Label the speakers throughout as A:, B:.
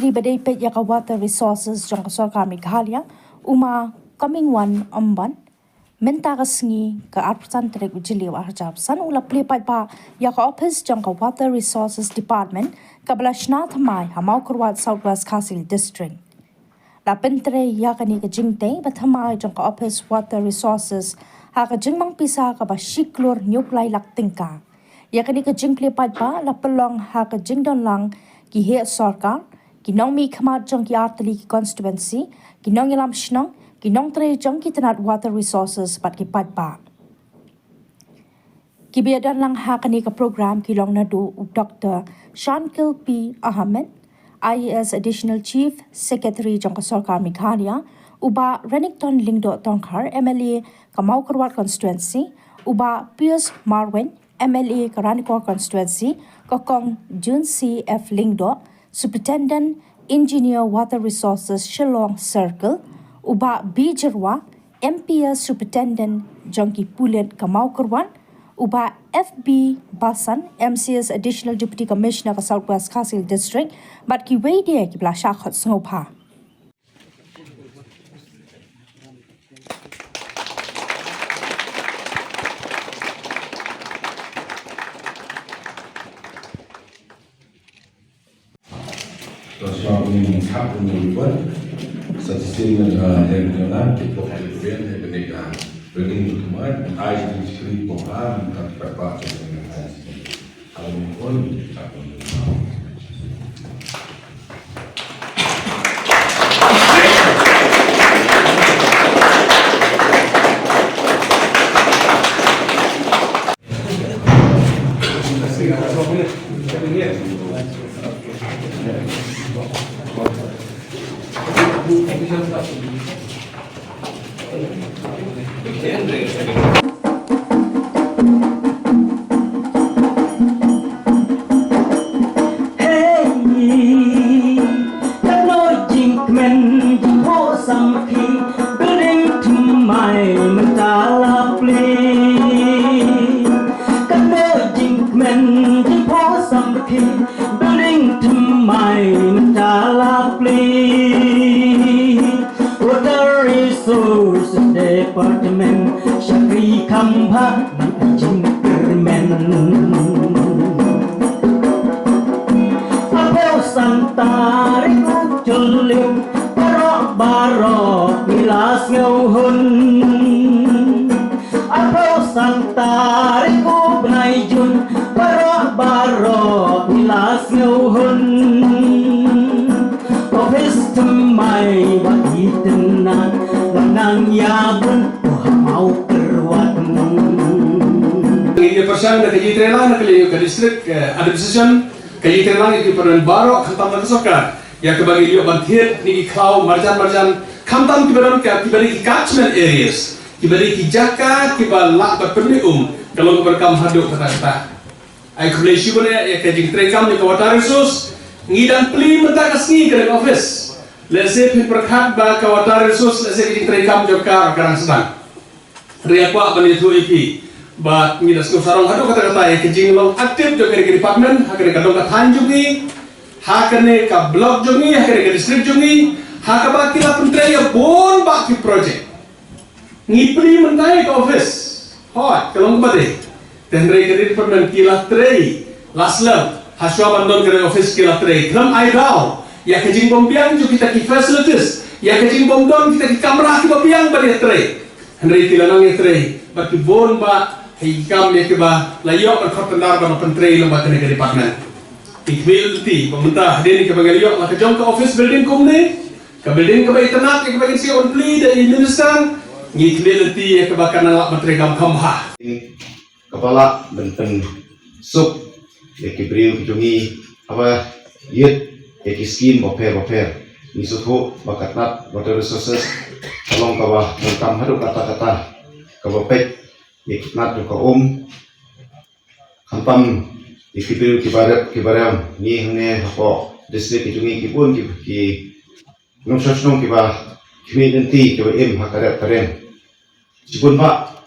A: Menteri Badai Pet Yaka Water Resources jong sorkar Meghalaya uma coming one amban menta ka sngi ka arpsan trek ujili wa harjap san ula Plie paidbah yaka office jong ka Water Resources Department kabla Thymmai ha Mawkyrwat Southwest Council District. La pentre yaka ni ka jingte ba Thymmai jong ka office Water Resources ha ka jingmang pisa ka ba shiklor nyuklay laktingka. Yaka ni ka jing Plie paidbah la pelong ha ka jingdon lang ki he sorkar kinong mi khamat jong ki artli ki constituency kinong yalam shnong kinong tre jong ki tnad water resources pat ki paidbah ki biadan lang ha kani ka program ki long naduh Dr. Shankil P. Ahmed IAS Additional Chief Secretary jong ka sorkar Meghalaya uba Renington Lyngba Tongkhar MLA ka Mawkyrwat constituency uba Piers Marwen MLA ka Ranikor constituency Kokong Jun C. F. Lyngba Superintendent Engineer Water Resources Shillong Circle uba Bijirwa MPS Superintendent Jongki Pulet ka Mawkyrwat uba FB Basan MCS Additional Deputy Commissioner ka Southwest Council District bat ki wedia ki bla shakhot sngopa
B: Soal ini hak menurut statistik regional kita perlu benar benar kemarin ais di sini program tapi apa dengan ais kalau pun tak
C: Departemen Treikam Ïing permen Apel santari uculim barok-barok milas ngauhun Apel santari ubnaijun barok-barok milas ngauhun Office Thymmai bagi tenang Nang Yambon Mawkyrwat
D: Ini persiapan dari Treikam ke distrik ada decision ke Treikam itu peran baru kantam dan sorkar yang kebagi liok bantir ni kau marjan kantam kibaran kibari catchment areas kibari kijaka kibalak berpernium kalau berkam haduk kata-kata ai khlieh shibone ya ke Treikam ni water resource ngidan Plie mentak sngi ke office lese pin perkhat ba ka water resource lese ki Treikam jokar karang sedang ria kwa bani thu ep ba mi das ko sarong hadu kata-kata ya kijing long aktif jo ke department ha ke kadong ka than jungi ha kane ka block jungi ha ke district jungi ha ka ba kila pentre ya bon ba ki project ngi Plie mentai ka office hot kalong bade tenre ke department kila trei laslam haswa bandon ke office kila trei gram aidau ya kejing bombiang juga kita ki facilities ya kejing bomdon kita ki kamera ki bombiang bari trei hendrai tilanang ya trei baki bon ba hikam ya ke ba layok al khotandar ba pentrei lomba kene ke department ikbil ti pemerintah dia ni ke bagaliok la kejong ke office building kumne ke building ke ba tnad ke bagi si on Plie dari minister ngikbil ti ya ke ba kana la Treikam khamha
E: kepala benten sup ya ke riew jungi apa yet eki skin Mawphor isuhu bakatnat water resources tolong kawah mengkam hadu kata-kata kawah pek iknat juga kampam ikibil kibaram ni hene hapo distrik kijungi kibun ki nongsynshar kiba kimi nanti kiba hakaret karen sibun pak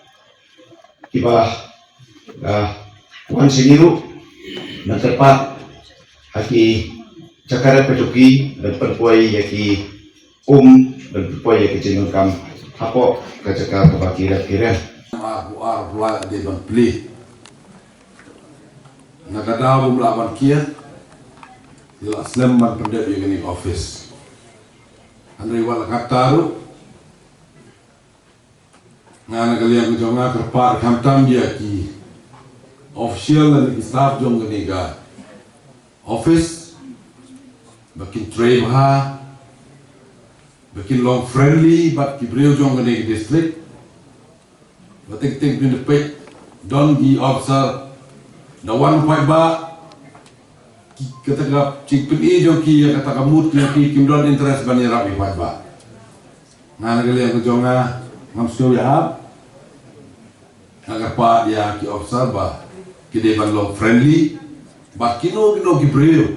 E: kiba wan siniru na tepat haki cakara pecuki dan perpuai yaki dan perpuai yaki jenun kam hapo kacakar kebakira-kira.
B: Aku di ban Plie. Nakadaw melawan kia. Ila Islam man pendek yang office. Andai wala kataru. Ngana kalian kejonga kerpar kamtam dia ki official dan staff jong keniga office bakin Treikam bakin long friendly bat ki breu jong keniga district batik ting pyntip don di officer dawan paidbah kata gap cik pini jong ki kata kamut ki kimdon interest bani rapi paidbah ngana kalian kejonga ngamsu ya agar pak dia ki observa ki devan long friendly ba kino ki breu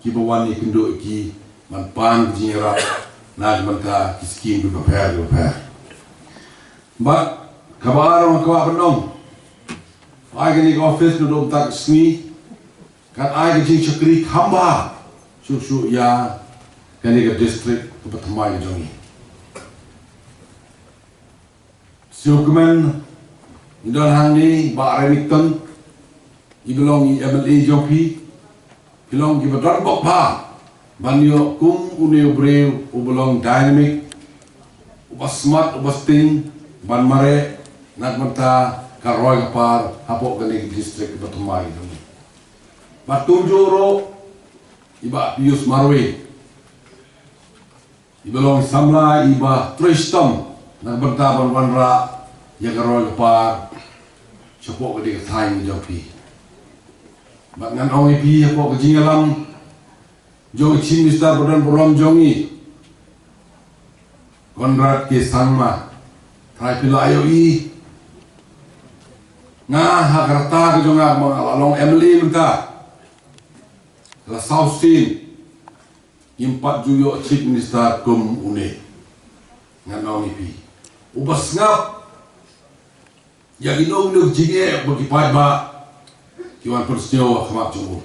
B: ki bawani kindo ki man pan jingra na man ka ki skin du prepare ba kabar on ka bandong ai ni office no dom tak sngi kan ai ki chakri khamba su ya kan ni district ke Thymmai jongi Dokumen Indon hang ni ba Remington ibelong MLA jopi belong ki badar bok pa banyo kum uneu breu ubelong dynamic ubas smart ubas ting ban mare nak menta karoi kapar hapok gani district ke Thymmai ni batunjo ro iba pius marwe ibelong samla iba Treikam nak bertaban wanra yang karoi kapar sepok ke dia thai jopi bak ngan ong pi hapok ke jingalam jong chim mister bodan borom jongi konrad ke sangma thai pila ayo i nga hakarta ke jonga along Emily minta la south scene impat juyo chief minister kum une ngan ong pi ubas ngap yang inong nung jige bagi paidbah kiwan persnyo khamak jumbo